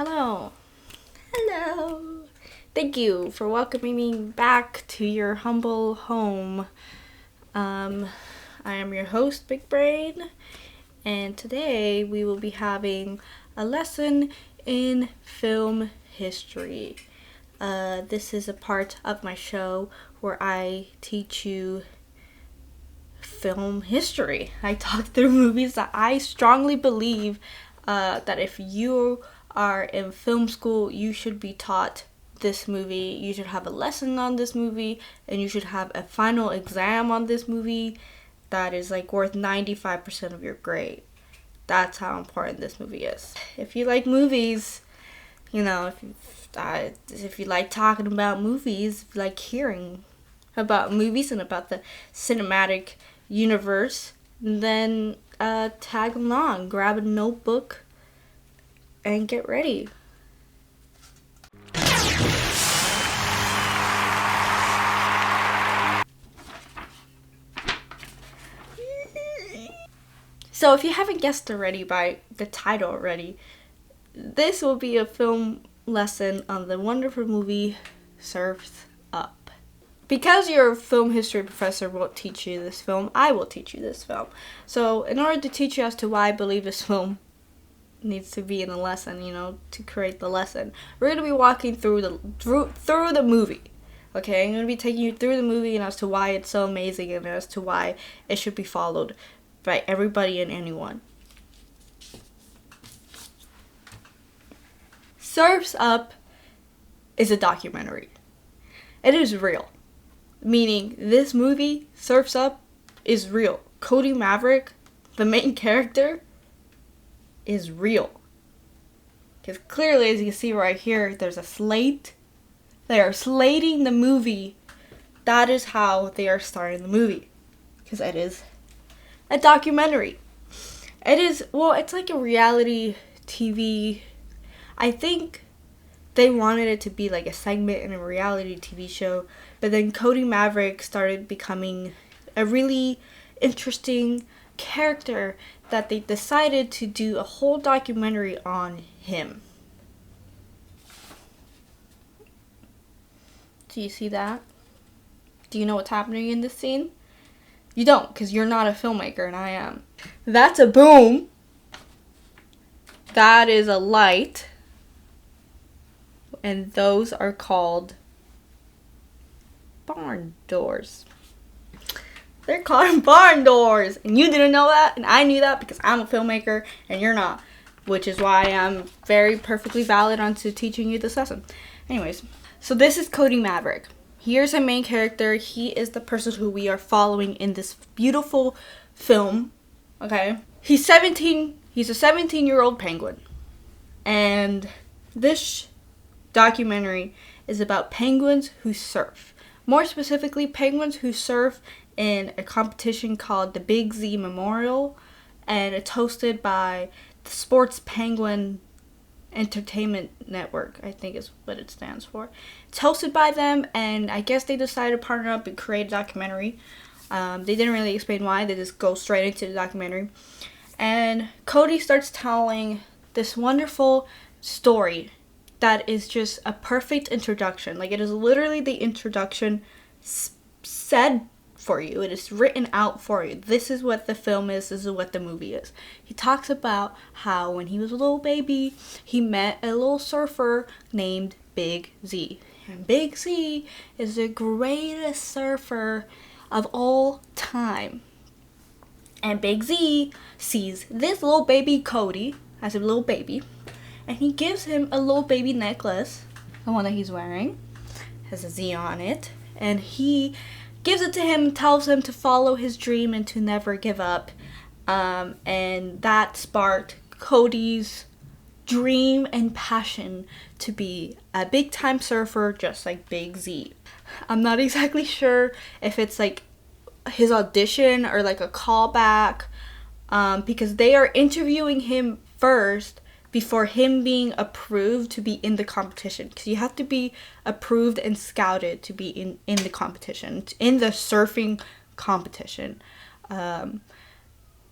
Hello. Hello. Thank you for welcoming me back to your humble home. I am your host, Big Brain, and today we will be having a lesson in film history. This is a part of my show where I teach you film history. I talk through movies that I strongly believe that if you are in film school, you should be taught this movie. You should have a lesson on this movie, and you should have a final exam on this movie that is like worth 95% of your grade. That's how important this movie is. If you like movies, if you like talking about movies, if you like hearing about movies and about the cinematic universe, then tag along, grab a notebook, and get ready. So if you haven't guessed already by the title already, this will be a film lesson on the wonderful movie Surf's Up. Because your film history professor won't teach you this film, I will teach you this film. So in order to teach you as to why I believe this film needs to be in the lesson, to create the lesson, we're going to be walking through the movie. Okay, I'm going to be taking you through the movie and as to why it's so amazing and as to why it should be followed by everybody and anyone. Surf's Up is a documentary. It is real. Meaning, this movie, Surf's Up, is real. Cody Maverick, the main character, is real. Because clearly, as you can see right here, there's a slate. They are slating the movie. That is how they are starting the movie. Because it is a documentary. It's like a reality TV. I think they wanted it to be like a segment in a reality TV show, but then Cody Maverick started becoming a really interesting character that they decided to do a whole documentary on him. Do you see that? Do you know what's happening in this scene? You don't, because you're not a filmmaker and I am. That's a boom. That is a light. And those are called barn doors. They're called barn doors. And you didn't know that, and I knew that because I'm a filmmaker and you're not. Which is why I'm very perfectly valid onto teaching you this lesson. Anyways, so this is Cody Maverick. Here's our main character. He is the person who we are following in this beautiful film. Okay? He's 17. He's a 17-year-old penguin. And this documentary is about penguins who surf. More specifically, penguins who surf in a competition called the Big Z Memorial, and it's hosted by the Sports Penguin Entertainment Network, I think is what it stands for. It's hosted by them, and I guess they decided to partner up and create a documentary. They didn't really explain why, they just go straight into the documentary. And Cody starts telling this wonderful story that is just a perfect introduction. Like, it is literally the introduction said for you. It is written out for you. This is what the film is. This is what the movie is. He talks about how when he was a little baby, he met a little surfer named Big Z. And Big Z is the greatest surfer of all time. And Big Z sees this little baby Cody as a little baby, and he gives him a little baby necklace, the one that he's wearing, has a Z on it, and he gives it to him, tells him to follow his dream and to never give up, and that sparked Cody's dream and passion to be a big-time surfer just like Big Z. I'm not exactly sure if it's like his audition or like a callback, because they are interviewing him first before him being approved to be in the competition. Because you have to be approved and scouted to be in the competition, in the surfing competition.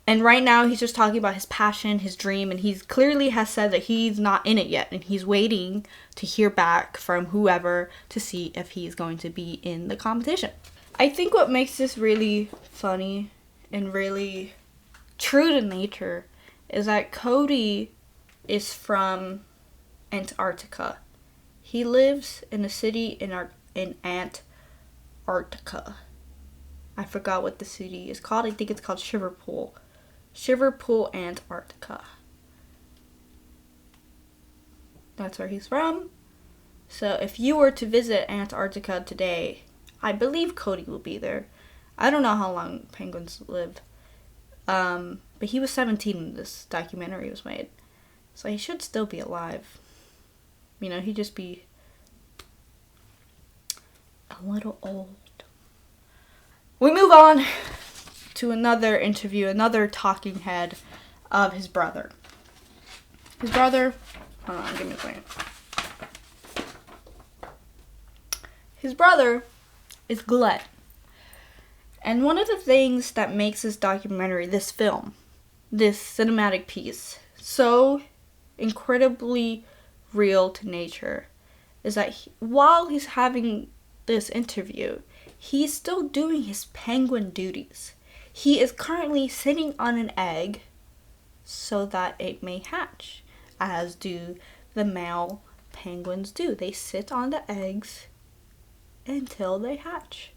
And right now he's just talking about his passion, his dream, and he's clearly has said that he's not in it yet, and he's waiting to hear back from whoever to see if he's going to be in the competition. I think what makes this really funny and really true to nature is that Cody is from Antarctica. He lives in a city in Antarctica. I forgot what the city is called. I think it's called Shiverpool, Antarctica. That's where he's from. So if you were to visit Antarctica today, I believe Cody will be there. I don't know how long penguins live. But he was 17 when this documentary was made. So he should still be alive. You know, he'd just be a little old. We move on to another interview, another talking head of his brother. His brother, hold on, give me a second. His brother is Glenn. And one of the things that makes this documentary, this film, this cinematic piece, so incredibly real to nature, is that while he's having this interview, he's still doing his penguin duties. He is currently sitting on an egg so that it may hatch, as do the male penguins do. They sit on the eggs until they hatch.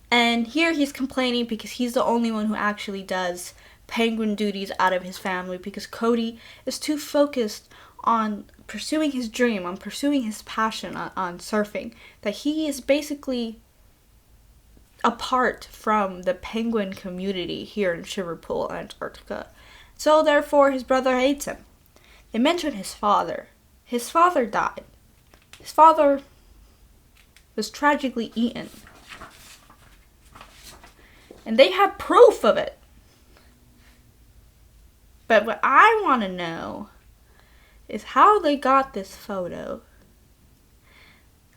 And here he's complaining because he's the only one who actually does penguin duties out of his family, because Cody is too focused on pursuing his dream, on pursuing his passion on surfing, that he is basically apart from the penguin community here in Shiverpool, Antarctica. So therefore his brother hates him. They mention his father. His father died. His father was tragically eaten. And they have proof of it. But what I want to know is how they got this photo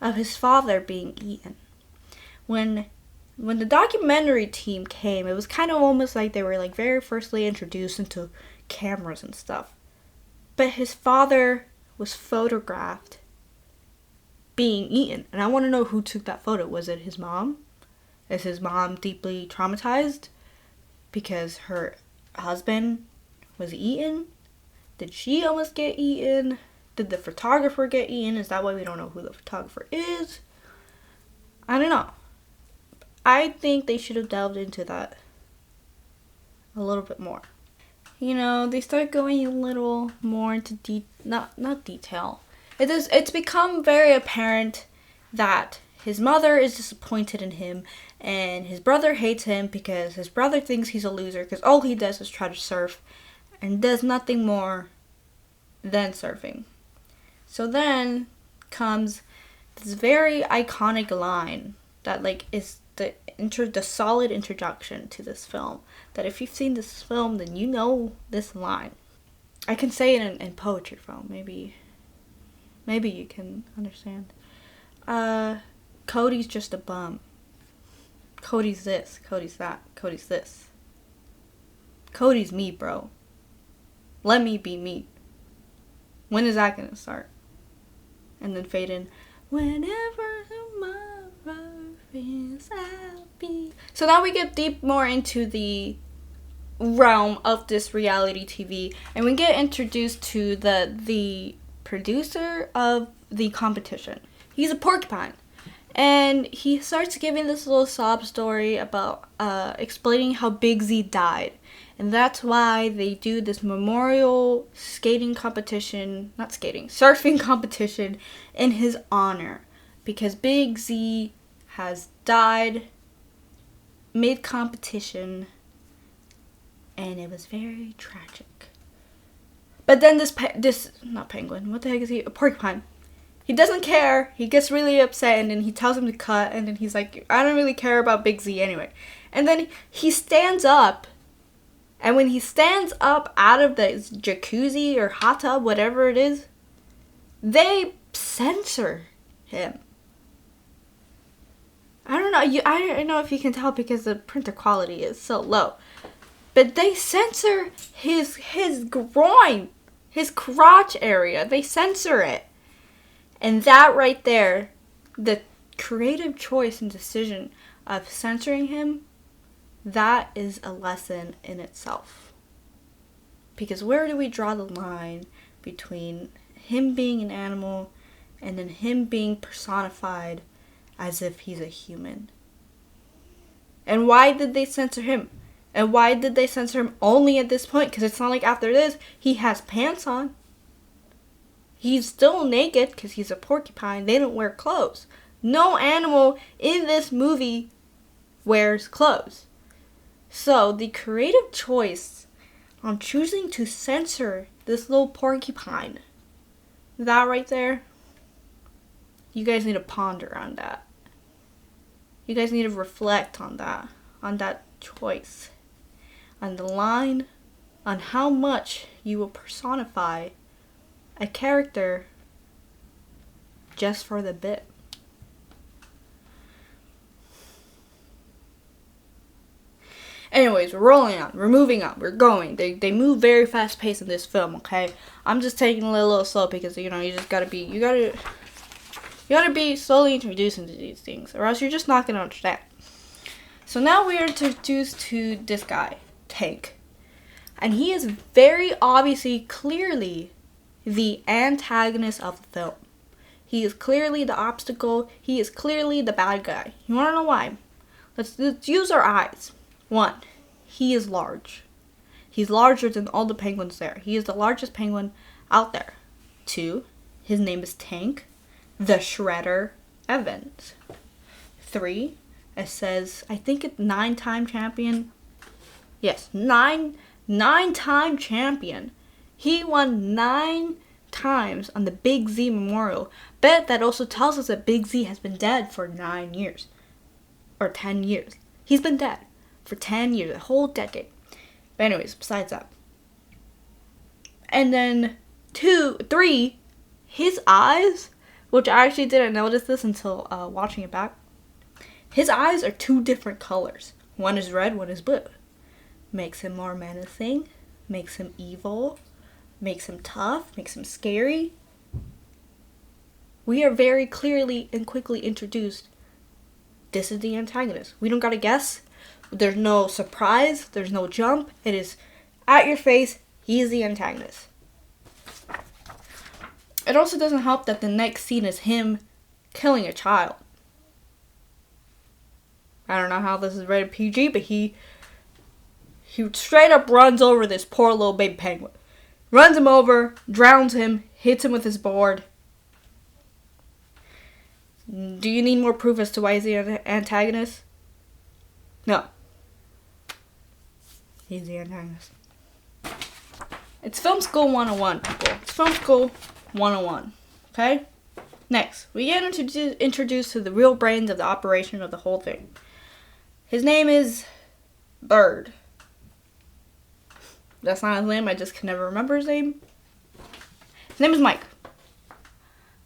of his father being eaten. When the documentary team came, it was kind of almost like they were like very firstly introduced into cameras and stuff. But his father was photographed being eaten. And I want to know who took that photo. Was it his mom? Is his mom deeply traumatized because her husband was eaten? Did she almost get eaten? Did the photographer get eaten? Is that why we don't know who the photographer is? I don't know. I think they should have delved into that a little bit more. You know, they start going a little more into not detail. It's become very apparent that his mother is disappointed in him, and his brother hates him because his brother thinks he's a loser because all he does is try to surf and does nothing more than surfing. So then comes this very iconic line that like is the solid introduction to this film. That if you've seen this film, then you know this line. I can say it in poetry form. Maybe you can understand. Cody's just a bum. Cody's this. Cody's that. Cody's this. Cody's me, bro. Let me be me. When is that gonna start? And then fade in. Whenever tomorrow is happy. So now we get deep more into the realm of this reality TV, and we get introduced to the producer of the competition. He's a porcupine. And he starts giving this little sob story about explaining how Big Z died. And that's why they do this memorial surfing competition in his honor. Because Big Z has died mid-competition, and it was very tragic. But then not penguin, what the heck is he? A porcupine. He doesn't care. He gets really upset, and then he tells him to cut, and then he's like, I don't really care about Big Z anyway. And then he stands up, and when he stands up out of the jacuzzi or hot tub, whatever it is, they censor him. I don't know. I don't know if you can tell because the printer quality is so low. But they censor his groin, his crotch area. They censor it. And that right there, the creative choice and decision of censoring him, that is a lesson in itself. Because where do we draw the line between him being an animal and then him being personified as if he's a human? And why did they censor him? And why did they censor him only at this point? Because it's not like after this, he has pants on. He's still naked because he's a porcupine. They don't wear clothes. No animal in this movie wears clothes. So the creative choice on choosing to censor this little porcupine, that right there, you guys need to ponder on that. You guys need to reflect on that choice, on the line, on how much you will personify a character just for the bit. Anyways, we're rolling on. We're moving on. We're going. They move very fast paced in this film, okay? I'm just taking a little slow because, you just gotta be slowly introduced into these things, or else you're just not gonna understand. So now we are introduced to this guy, Tank. And he is very obviously, clearly, the antagonist of the film. He is clearly the obstacle. He is clearly the bad guy. You wanna know why? Let's use our eyes. 1, he is large. He's larger than all the penguins there. He is the largest penguin out there. 2, his name is Tank the Shredder Evans. 3, it says, I think it's 9-time champion. Yes, 9-time champion. He won 9 times on the Big Z Memorial. But that also tells us that Big Z has been dead for 9 years. Or 10 years. He's been dead for 10 years, a whole decade. But anyways, besides that. And then 3, his eyes, which I actually didn't notice this until watching it back. His eyes are 2 different colors. One is red, one is blue. Makes him more menacing, makes him evil, makes him tough, makes him scary. We are very clearly and quickly introduced. This is the antagonist. We don't gotta guess. There's no surprise. There's no jump. It is at your face. He is the antagonist. It also doesn't help that the next scene is him killing a child. I don't know how this is rated PG, but he straight up runs over this poor little baby penguin. Runs him over, drowns him, hits him with his board. Do you need more proof as to why he's the antagonist? No. He's the antagonist. It's Film School 101, people. It's Film School 101. Okay? Next, we get introduced to the real brains of the operation of the whole thing. His name is Bird. That's not his name. I just can never remember his name. His name is Mike.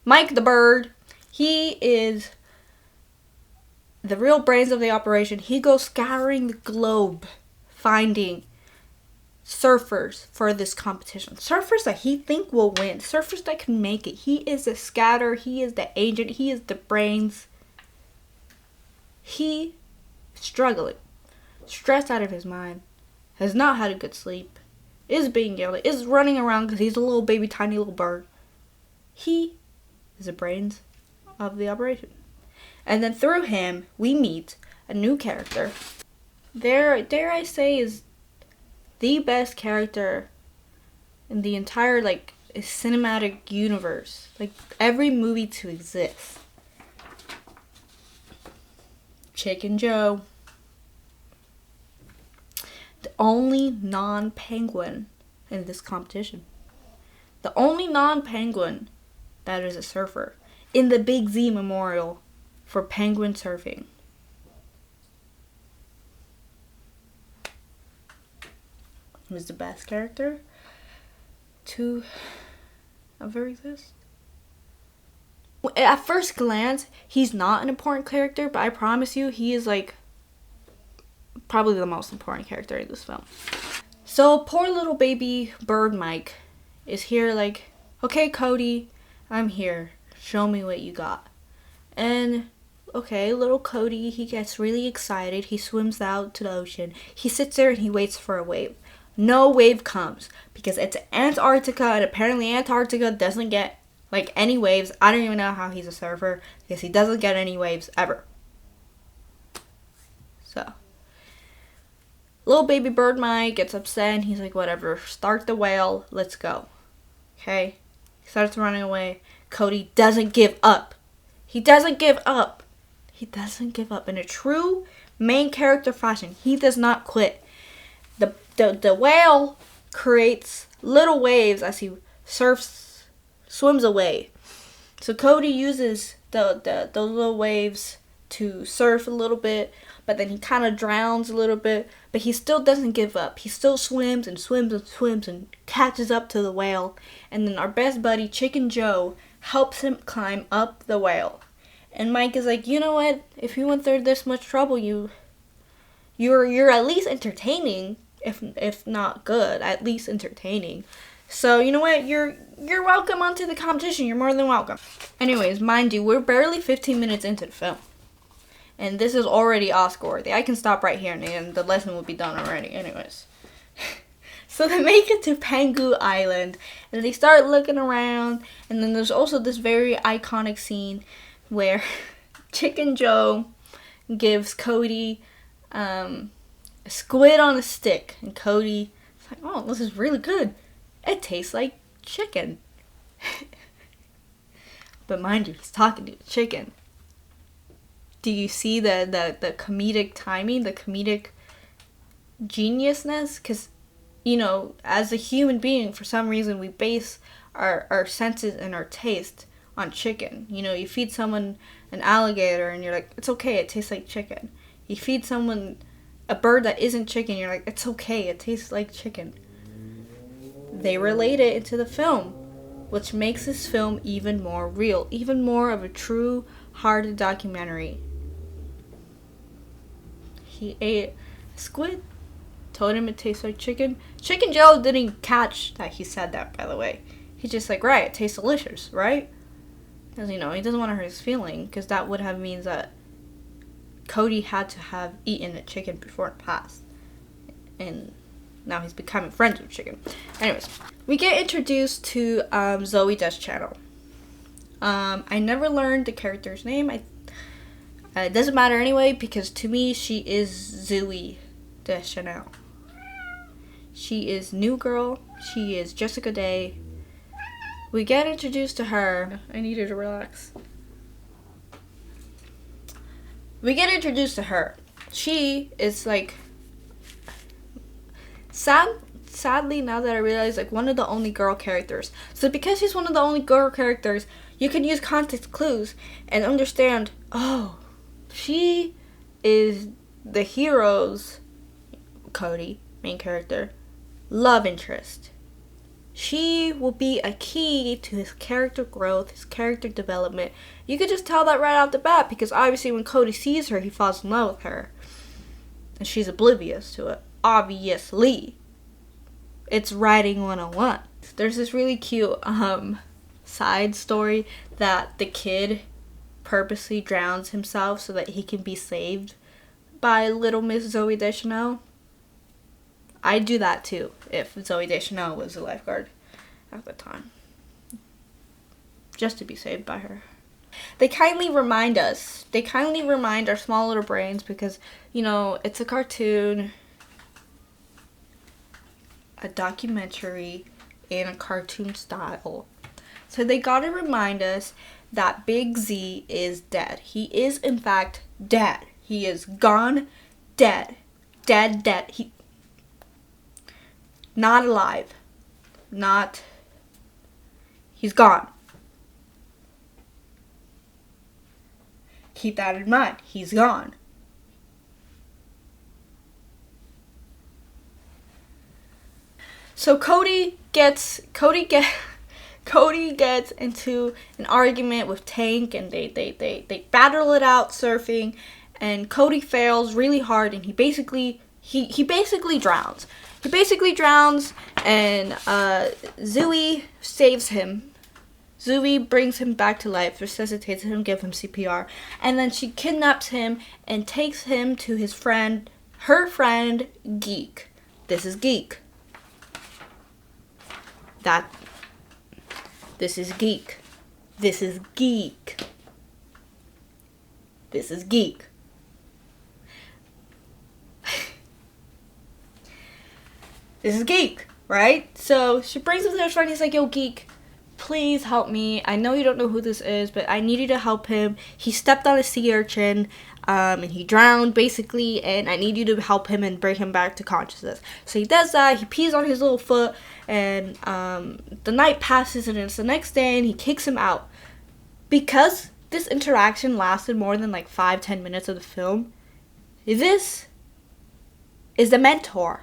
Mike the Bird. He is the real brains of the operation. He goes scouring the globe, finding surfers for this competition. Surfers that he think will win. Surfers that can make it. He is the scatter. He is the agent. He is the brains. He is struggling. Stressed out of his mind. Has not had a good sleep. Is being yelled at. Is running around because he's a little baby tiny little bird. He is the brains of the operation. And then through him, we meet a new character. Dare I say, is the best character in the entire, cinematic universe. Every movie to exist. Chicken Joe. The only non-penguin in this competition. The only non-penguin that is a surfer in the Big Z Memorial for penguin surfing. He was the best character to ever exist. At first glance, he's not an important character, but I promise you, he is probably the most important character in this film. So poor little baby bird Mike is here like, okay, Cody, I'm here. Show me what you got. And okay, little Cody, he gets really excited. He swims out to the ocean. He sits there and he waits for a wave. No wave comes because it's Antarctica, and apparently Antarctica doesn't get like any waves. I don't even know how he's a surfer because he doesn't get any waves ever. So little baby bird Mike gets upset and he's like, whatever, start the whale, let's go. Okay? He starts running away. Cody doesn't give up. He doesn't give up. He doesn't give up. In a true main character fashion, he does not quit. The whale creates little waves as he swims away. So Cody uses those little waves to surf a little bit, but then he kind of drowns a little bit, but he still doesn't give up. He still swims and swims and swims and catches up to the whale. And then our best buddy, Chicken Joe, helps him climb up the whale. And Mike is like, you know what? If you went through this much trouble, you're at least entertaining, if not good, at least entertaining. So you know what? You're welcome onto the competition. You're more than welcome. Anyways, mind you, we're barely 15 minutes into the film. And this is already Oscar worthy. I can stop right here and the lesson will be done already. Anyways. So they make it to Pangu Island. And they start looking around. And then there's also this very iconic scene where Chicken Joe gives Cody a squid on a stick. And Cody's like, oh, this is really good. It tastes like chicken. But mind you, he's talking to the chicken. Do you see the comedic timing, the comedic geniusness? Because, you know, as a human being, for some reason, we base our senses and our taste on chicken. You know, you feed someone an alligator and you're like, it's okay, it tastes like chicken. You feed someone a bird that isn't chicken, you're like, it's okay, it tastes like chicken. They relate it into the film, which makes this film even more real, even more of a true-hearted documentary. He ate a squid, told him it tastes like chicken. Chicken Joe didn't catch that he said that, by the way. He's just like, right, it tastes delicious, right? Because, you know, he doesn't want to hurt his feeling, because that would have means that Cody had to have eaten a chicken before in the past. And now he's becoming friends with chicken. Anyways, we get introduced to Zooey Deschanel. I never learned the character's name. It doesn't matter anyway, because to me, she is Zooey Deschanel. She is New Girl. She is Jessica Day. We get introduced to her. I needed to relax. We get introduced to her. She is like, sadly, now that I realize, like, one of the only girl characters. So because she's one of the only girl characters, you can use context clues and understand, oh, she is the hero's, Cody, main character, love interest. She will be a key to his character growth, his character development. You could just tell that right off the bat, because obviously when Cody sees her, he falls in love with her. And she's oblivious to it. Obviously. It's writing 101. There's this really cute side story that the kid purposely drowns himself so that he can be saved by little Miss Zooey Deschanel. I'd do that too if Zooey Deschanel was a lifeguard at the time. Just to be saved by her. They kindly remind us. They kindly remind our small little brains because, you know, it's a cartoon, a documentary in a cartoon style. So they gotta remind us that Big Z is dead. He is, in fact, dead. He is gone, dead. Dead. Not alive. He's gone. Keep that in mind. He's gone. So Cody gets into an argument with Tank, and they battle it out surfing, and Cody fails really hard, and he basically he basically drowns. He basically drowns, and Zooey saves him. Zooey brings him back to life, resuscitates him, gives him CPR, and then she kidnaps him and takes him to her friend, Geek. This is Geek. This is Geek. This is Geek. This is Geek. This is Geek, right? So she brings him to his friend. He's like, yo, Geek, please help me. I know you don't know who this is, but I need you to help him. He stepped on a sea urchin, and he drowned, basically, and I need you to help him and bring him back to consciousness. So he does that. He pees on his little foot, and the night passes, and it's the next day, and he kicks him out. Because this interaction lasted more than 5-10 minutes of the film, this is the mentor.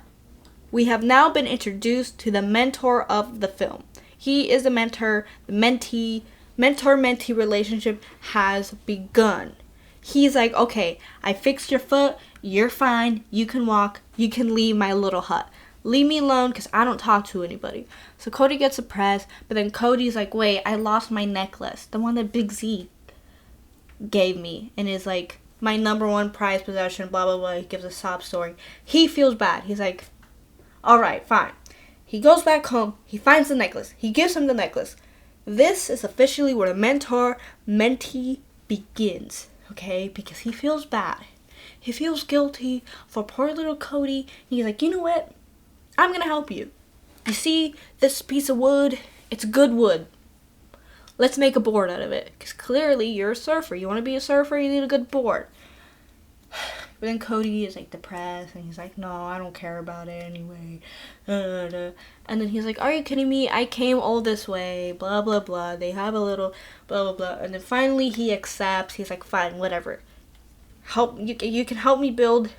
We have now been introduced to the mentor of the film. He is the mentor. The mentor-mentee relationship has begun. He's like, okay, I fixed your foot. You're fine. You can walk. You can leave my little hut. Leave me alone because I don't talk to anybody. So Cody gets suppressed, but then Cody's like, wait, I lost my necklace. The one that Big Z gave me and is my number one prized possession, blah, blah, blah. He gives a sob story. He feels bad. He's like, alright, fine. He goes back home. He finds the necklace. He gives him the necklace. This is officially where the mentor-mentee begins, okay? Because he feels bad. He feels guilty for poor little Cody. He's like, you know what? I'm going to help you. You see this piece of wood? It's good wood. Let's make a board out of it. Because clearly you're a surfer. You want to be a surfer? You need a good board. But then Cody is depressed, and he's like, no, I don't care about it anyway. And then he's like, are you kidding me? I came all this way, blah, blah, blah. They have a little blah, blah, blah. And then finally he accepts. He's like, fine, whatever. You can help me build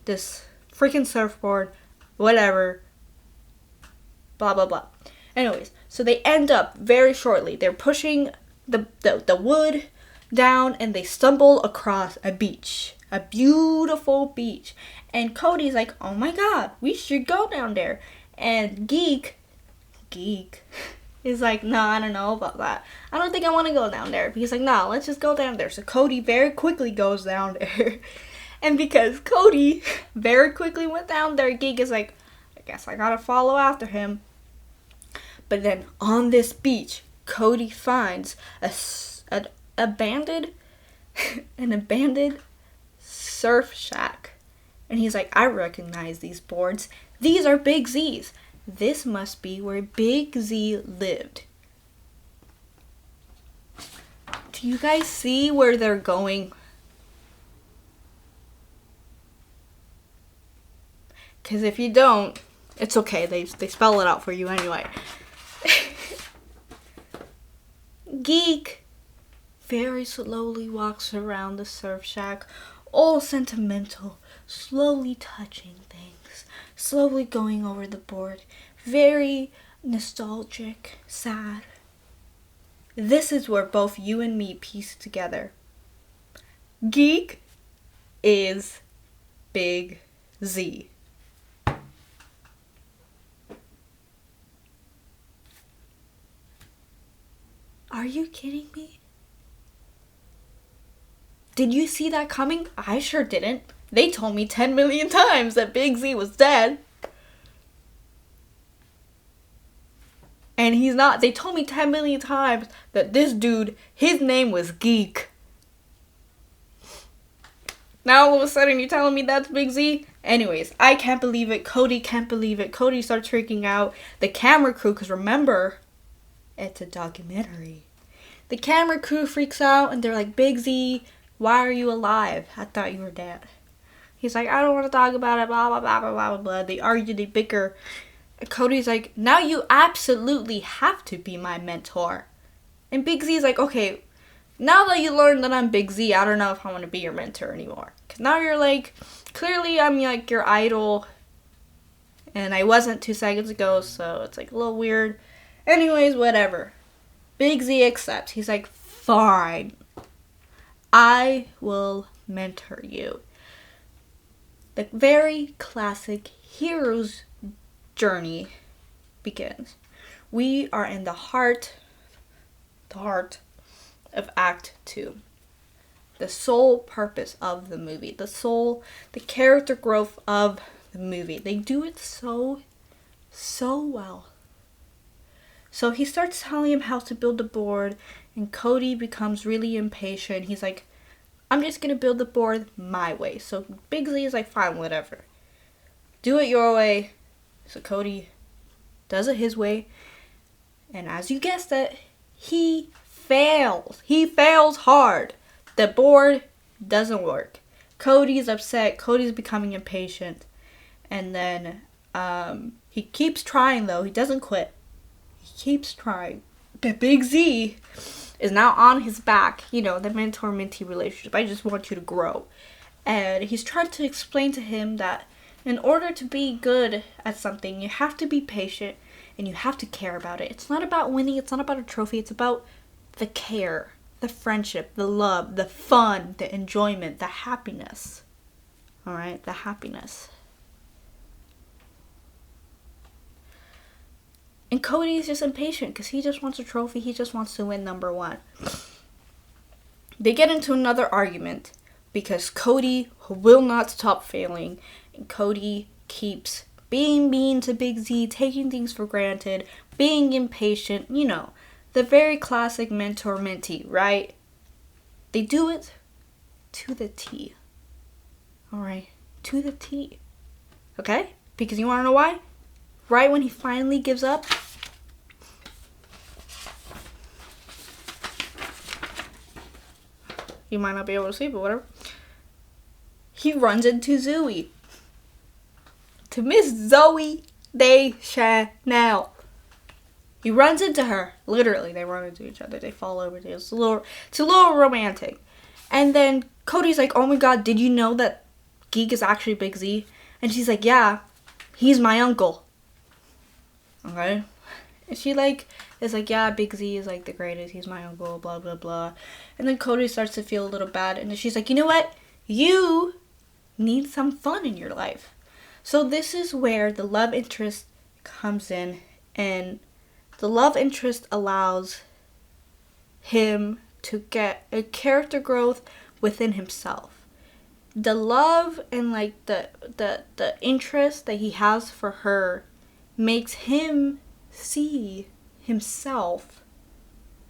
this freaking surfboard, whatever. Blah, blah, blah. Anyways, so they end up very shortly. They're pushing the wood down, and they stumble across a beach. A beautiful beach. And Cody's like, oh my god, we should go down there. And Geek is like, no, I don't know about that. I don't think I want to go down there. But he's like, no, let's just go down there. So Cody very quickly goes down there. And because Cody very quickly went down there, Geek is like, I guess I gotta follow after him. But then on this beach, Cody finds an abandoned surf shack. And he's like, I recognize these boards. These are Big Z's. This must be where Big Z lived. Do you guys see where they're going? Because if you don't, it's okay. They spell it out for you anyway. Geek very slowly walks around the surf shack, all sentimental, slowly touching things, slowly going over the board, very nostalgic, sad. This is where both you and me piece together. Geek is Big Z. Are you kidding me? Did you see that coming? I sure didn't. They told me 10 million times that Big Z was dead. And he's not. They told me 10 million times that this dude, his name was Geek. Now all of a sudden you're telling me that's Big Z? Anyways, I can't believe it. Cody can't believe it. Cody starts freaking out. The camera crew, because remember, it's a documentary. The camera crew freaks out and they're like, Big Z, why are you alive? I thought you were dead. He's like, I don't want to talk about it, blah, blah, blah, blah, blah, blah. They argue, they bicker. And Cody's like, now you absolutely have to be my mentor. And Big Z's like, okay, now that you learned that I'm Big Z, I don't know if I want to be your mentor anymore. Because now you're like, clearly I'm like your idol. And I wasn't 2 seconds ago, so it's like a little weird. Anyways, whatever. Big Z accepts. He's like, fine. I will mentor you. the very classic hero's journey begins. We are in the heart of Act 2. The sole purpose of the movie. The character growth of the movie. They do it so well. So he starts telling him how to build the board, and Cody becomes really impatient. He's like, I'm just going to build the board my way. So Big Z is like, fine, whatever. Do it your way. So Cody does it his way. And as you guessed it, he fails. He fails hard. The board doesn't work. Cody's upset. Cody's becoming impatient. And then he keeps trying, though. He doesn't quit. He keeps trying. But Big Z is now on his back. You know, the mentor-mentee relationship. I just want you to grow. And he's trying to explain to him that in order to be good at something, you have to be patient and you have to care about it. It's not about winning. It's not about a trophy. It's about the care, the friendship, the love, the fun, the enjoyment, the happiness. Alright, the happiness. And Cody's just impatient because he just wants a trophy. He just wants to win number 1. They get into another argument because Cody will not stop failing. And Cody keeps being mean to Big Z, taking things for granted, being impatient, you know. The very classic mentor-mentee, right? They do it to the T. Alright? To the T. Okay? Because you want to know why? Right when he finally gives up, you might not be able to see, but whatever. He runs into Zoe. To Miss Zoe Deschanel. He runs into her. Literally, they run into each other. They fall over. It's a little romantic. And then Cody's like, oh my god, did you know that Geek is actually Big Z? And she's like, yeah, he's my uncle. Okay? And she is like, yeah, Big Z is like the greatest. He's my uncle, blah, blah, blah. And then Cody starts to feel a little bad. And then she's like, you know what? You need some fun in your life. So this is where the love interest comes in. And the love interest allows him to get a character growth within himself. The love and the interest that he has for her makes him see himself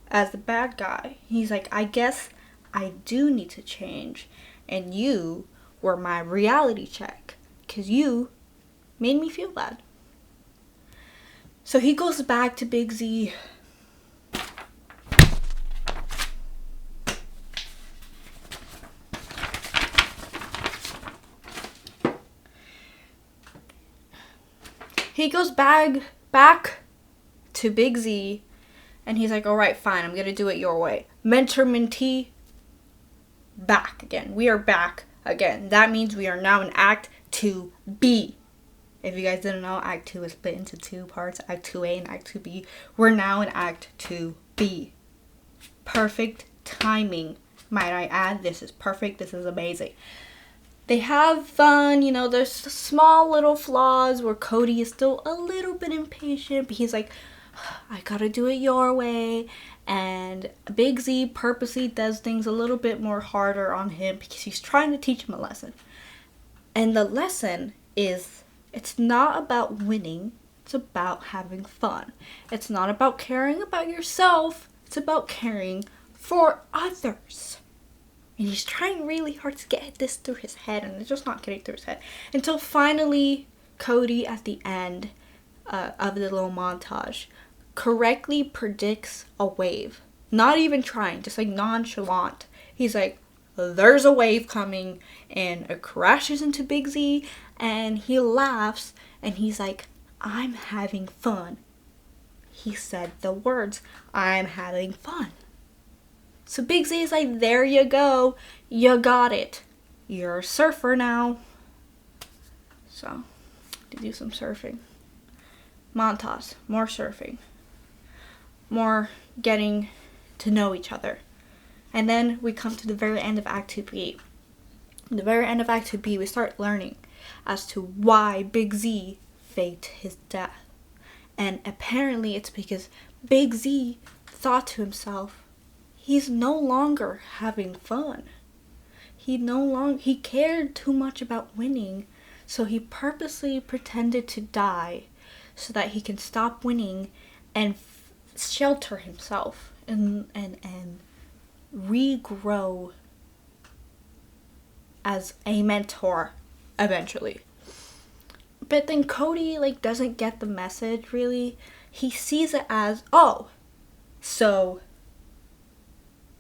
as the bad guy. He's like, I guess I do need to change. And you were my reality check. Because you made me feel bad. So he goes back to Big Z. He goes back to Big Z. And he's like, alright, fine. I'm going to do it your way. Mentor-mentee, back again. We are back again. That means we are now in Act 2B. If you guys didn't know, Act 2 is split into 2 parts, Act 2A and Act 2B. We're now in Act 2B. Perfect timing, might I add. This is perfect. This is amazing. They have fun, you know, there's small little flaws where Cody is still a little bit impatient, but he's like, I gotta do it your way. And Big Z purposely does things a little bit more harder on him because he's trying to teach him a lesson. And the lesson is, it's not about winning, it's about having fun. It's not about caring about yourself, it's about caring for others. And he's trying really hard to get this through his head, and it's just not getting through his head. Until finally, Cody, at the end of the little montage, correctly predicts a wave. Not even trying, just like nonchalant. He's like, there's a wave coming, and it crashes into Big Z, and he laughs, and he's like, I'm having fun. He said the words, I'm having fun. So Big Z is like, there you go, you got it. You're a surfer now. So, to do some surfing. Montage, more surfing. More getting to know each other. And then we come to the very end of Act 2B. In the very end of Act 2B, we start learning. as to why Big Z faked his death. And apparently it's because Big Z thought to himself, he's no longer having fun. He cared too much about winning, so he purposely pretended to die so that he can stop winning and shelter himself and regrow as a mentor eventually. But then Cody doesn't get the message really. He sees it as, oh, so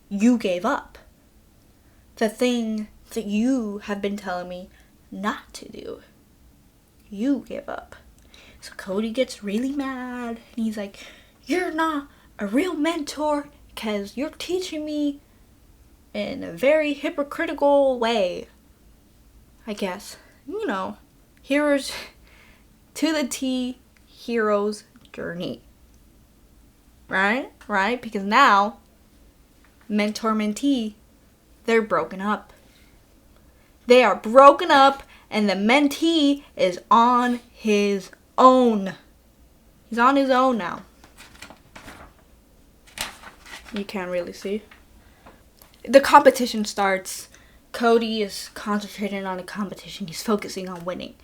you gave up the thing that you have been telling me not to do. You give up. So Cody gets really mad and he's like, you're not a real mentor because you're teaching me in a very hypocritical way. I guess. Heroes to the T, hero's journey. Right? Because now, mentor-mentee, they're broken up. They are broken up and the mentee is on his own. He's on his own now. You can't really see. The competition starts. Cody is concentrating on the competition. He's focusing on winning.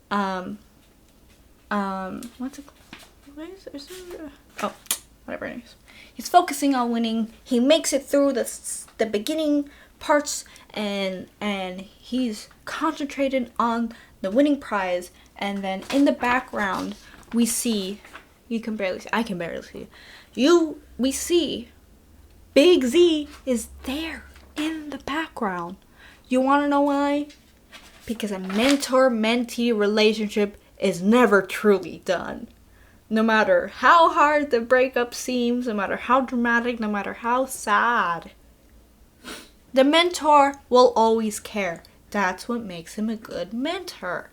What's it? Whatever it is. He's focusing on winning. He makes it through the beginning parts, and he's concentrated on the winning prize. And then in the background, we see. You can barely see. I can barely see. We see Big Z is there in the background. You want to know why? Because a mentor-mentee relationship is never truly done. No matter how hard the breakup seems, no matter how dramatic, no matter how sad, the mentor will always care. That's what makes him a good mentor.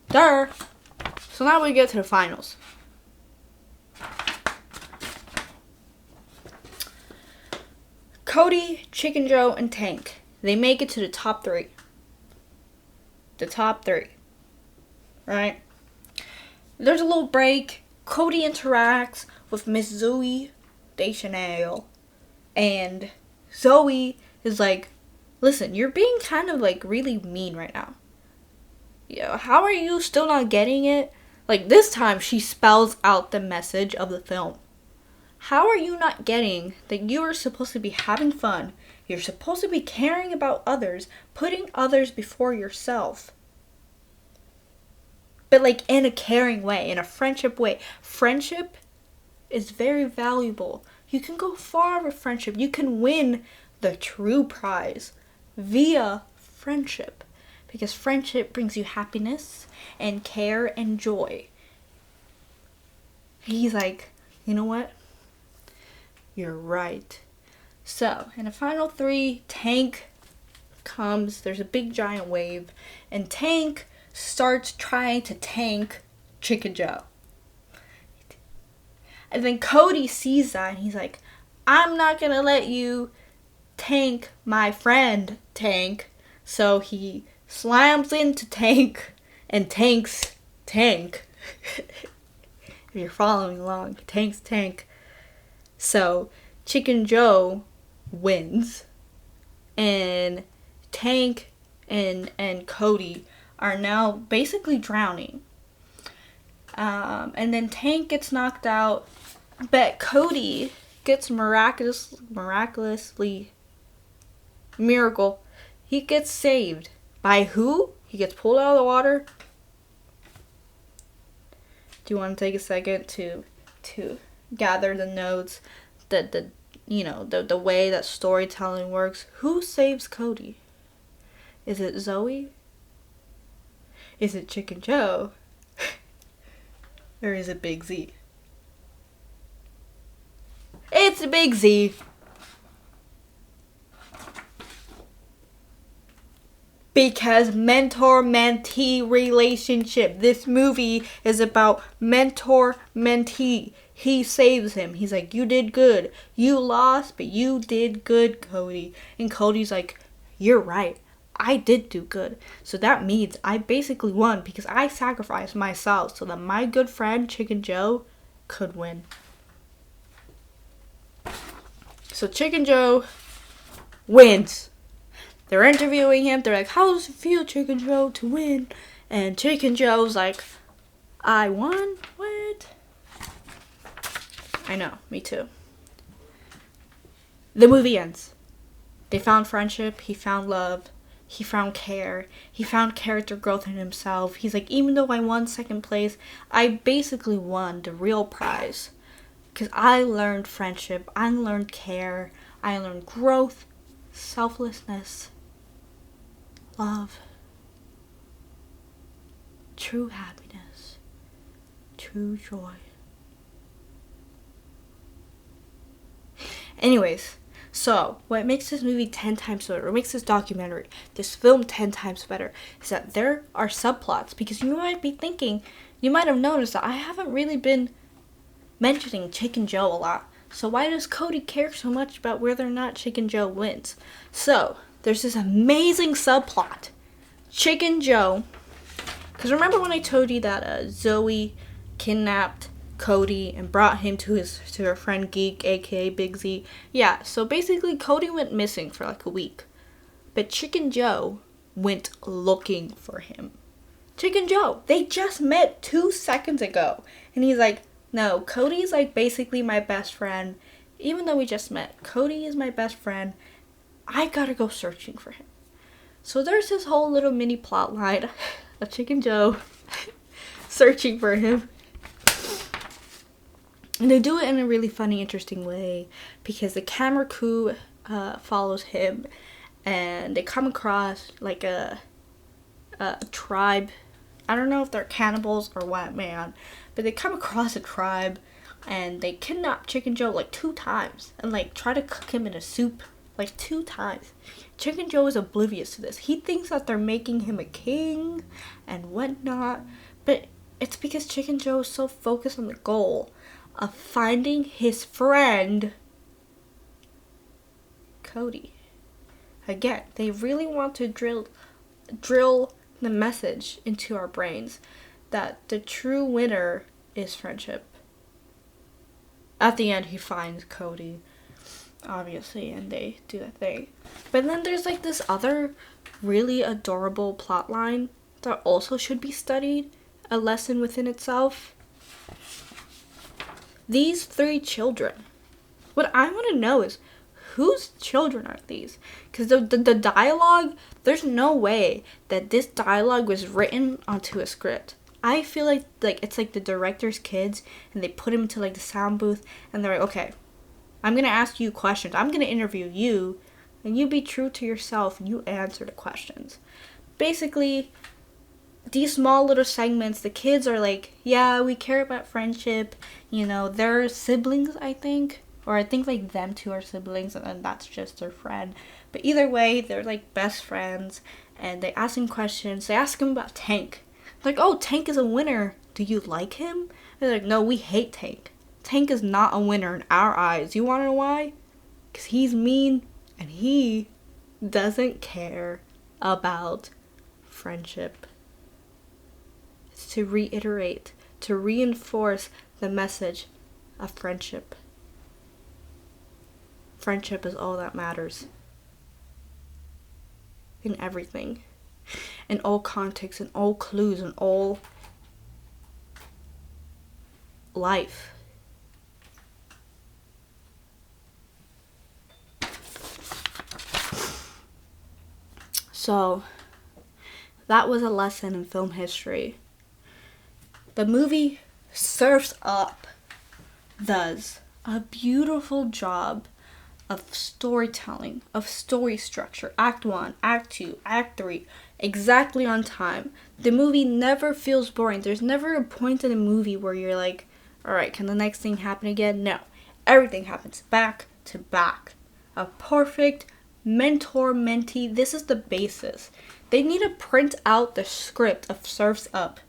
Duh. So now we get to the finals. Cody, Chicken Joe, and Tank. They make it to the top 3. The top 3. Right? There's a little break. Cody interacts with Miss Zoe Deschanel. And Zoe is like, listen, you're being kind of really mean right now. How are you still not getting it? This time she spells out the message of the film. How are you not getting that you are supposed to be having fun? You're supposed to be caring about others, putting others before yourself. But in a caring way, in a friendship way. Friendship is very valuable. You can go far with friendship. You can win the true prize via friendship. Because friendship brings you happiness and care and joy. He's like, you know what? You're right. So, in the final 3, Tank comes. There's a big giant wave. And Tank starts trying to tank Chicken Joe. And then Cody sees that and he's like, I'm not going to let you tank my friend, Tank. So he slams into Tank and tanks Tank. If you're following along, tanks Tank. So Chicken Joe wins, and Tank and Cody are now basically drowning. And then Tank gets knocked out, but Cody gets miraculously he gets saved. By who? He gets pulled out of the water. Do you want to take a second to gather the notes, the way that storytelling works? Who saves Cody? Is it Zoe? Is it Chicken Joe? Or is it Big Z? It's Big Z. Because mentor-mentee relationship. This movie is about mentor-mentee. He saves him. He's like, you did good. You lost, but you did good, Cody. And Cody's like, you're right. I did do good. So that means I basically won because I sacrificed myself so that my good friend Chicken Joe could win. So Chicken Joe wins. They're interviewing him. They're like, how does it feel, Chicken Joe, to win? And Chicken Joe's like, I won? What? I know, me too. The movie ends. They found friendship. He found love. He found care. He found character growth in himself. He's like, even though I won second place, I basically won the real prize. Because I learned friendship. I learned care. I learned growth, selflessness, love, true happiness, true joy. Anyways, so what makes this movie 10 times better, what makes this documentary, this film 10 times better, is that there are subplots. Because you might be thinking, you might have noticed that I haven't really been mentioning Chicken Joe a lot. So why does Cody care so much about whether or not Chicken Joe wins? So, there's this amazing subplot. Chicken Joe, because remember when I told you that Zoe kidnapped Cody and brought him to her friend Geek, aka Big Z? Yeah, so basically Cody went missing for like a week. But Chicken Joe went looking for him. Chicken Joe, they just met 2 seconds ago. And he's like, no, Cody's like basically my best friend. Even though we just met, Cody is my best friend. I gotta go searching for him. So there's this whole little mini plot line of Chicken Joe searching for him. And they do it in a really funny, interesting way. Because the camera crew follows him. And they come across like a tribe. I don't know if they're cannibals or what, man. But they come across a tribe and they kidnap Chicken Joe like 2 times and like try to cook him in a soup like 2 times. Chicken Joe is oblivious to this. He thinks that they're making him a king and whatnot. But it's because Chicken Joe is so focused on the goal of finding his friend Cody. Again, they really want to drill the message into our brains that the true winner is friendship. At the end, he finds Cody, obviously, and they do the thing. But then there's like this other really adorable plot line that also should be studied, a lesson within itself. These 3 children. What I want to know is, whose children are these? Because the dialogue, there's no way that this dialogue was written onto a script. I feel like it's like the director's kids, and they put him into like the sound booth, and they're like, okay, I'm going to ask you questions. I'm going to interview you, and you be true to yourself, and you answer the questions. Basically, these small little segments, the kids are like, yeah, we care about friendship. You know, they're siblings, I think. Or I think like them 2 are siblings, and then that's just their friend. But either way, they're like best friends, and they ask him questions. They ask him about Tank. Like, oh, Tank is a winner. Do you like him? They're like, no, we hate Tank. Tank is not a winner in our eyes. You want to know why? Because he's mean and he doesn't care about friendship. It's to reiterate, to reinforce the message of friendship. Friendship is all that matters. In everything. In all contexts, in all clues, in all life. So, that was a lesson in film history. The movie Surf's Up does a beautiful job of storytelling, of story structure. Act 1, Act 2, Act 3, exactly on time. The movie never feels boring. There's never a point in the movie where you're like, alright, can the next thing happen again? No. Everything happens back to back. A perfect mentor-mentee. This is the basis. They need to print out the script of Surf's Up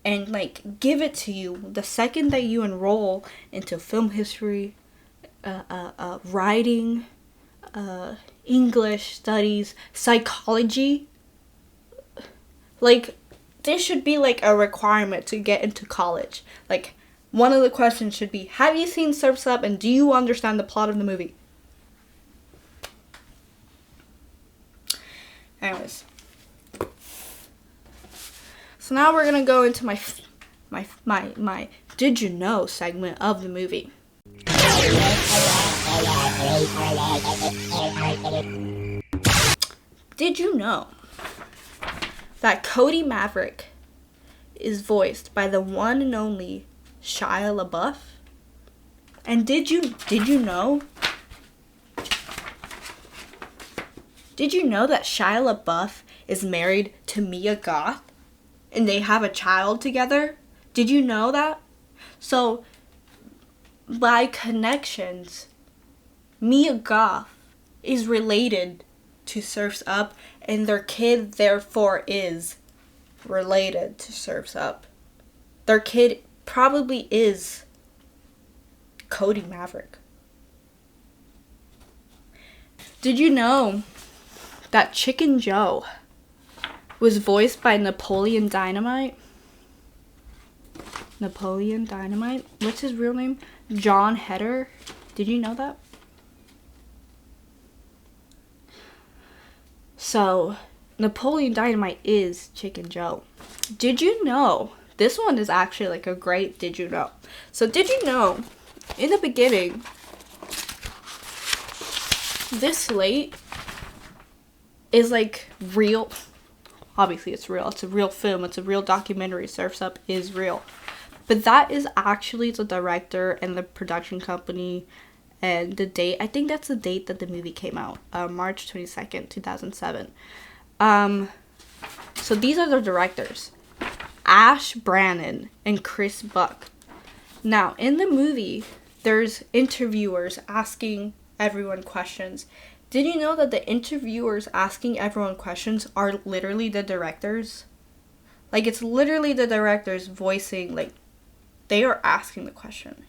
and like give it to you the second that you enroll into film history, writing, English studies, psychology. Like, this should be like a requirement to get into college. Like, one of the questions should be, have you seen Surf's Up and do you understand the plot of the movie? Anyways. So now we're gonna go into my Did You Know segment of the movie. Did you know that Cody Maverick is voiced by the one and only Shia LaBeouf? And did you know? Did you know that Shia LaBeouf is married to Mia Goth? And they have a child together? Did you know that? So, by connections, Mia Goth is related to Surf's Up, and their kid, therefore, is related to Surf's Up. Their kid probably is Cody Maverick. Did you know that Chicken Joe was voiced by Napoleon Dynamite? Napoleon Dynamite? What's his real name? Jon Heder. Did you know that? So, Napoleon Dynamite is Chicken Joe. Did you know? This one is actually like a great did you know. So, did you know, in the beginning, this slate is like real. Obviously, it's real. It's a real film. It's a real documentary. Surf's Up is real. But that is actually the director and the production company and the date. I think that's the date that the movie came out. March 22nd, 2007. So these are the directors. Ash Brannon and Chris Buck. Now, in the movie, there's interviewers asking everyone questions. Did you know that the interviewers asking everyone questions are literally the directors? Like, it's literally the directors voicing, like, they are asking the question.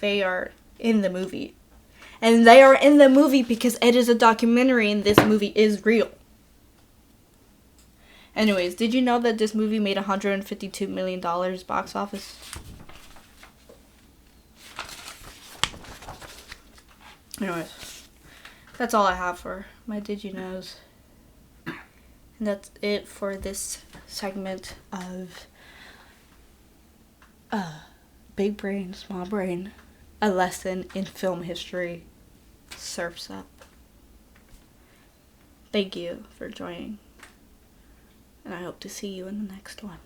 They are in the movie. And they are in the movie because it is a documentary and this movie is real. Anyways, did you know that this movie made $152 million box office? Anyways, that's all I have for my Did You Knows. And that's it for this segment of Big Brain, Small Brain, a lesson in film history, Surf's Up. Thank you for joining, and I hope to see you in the next one.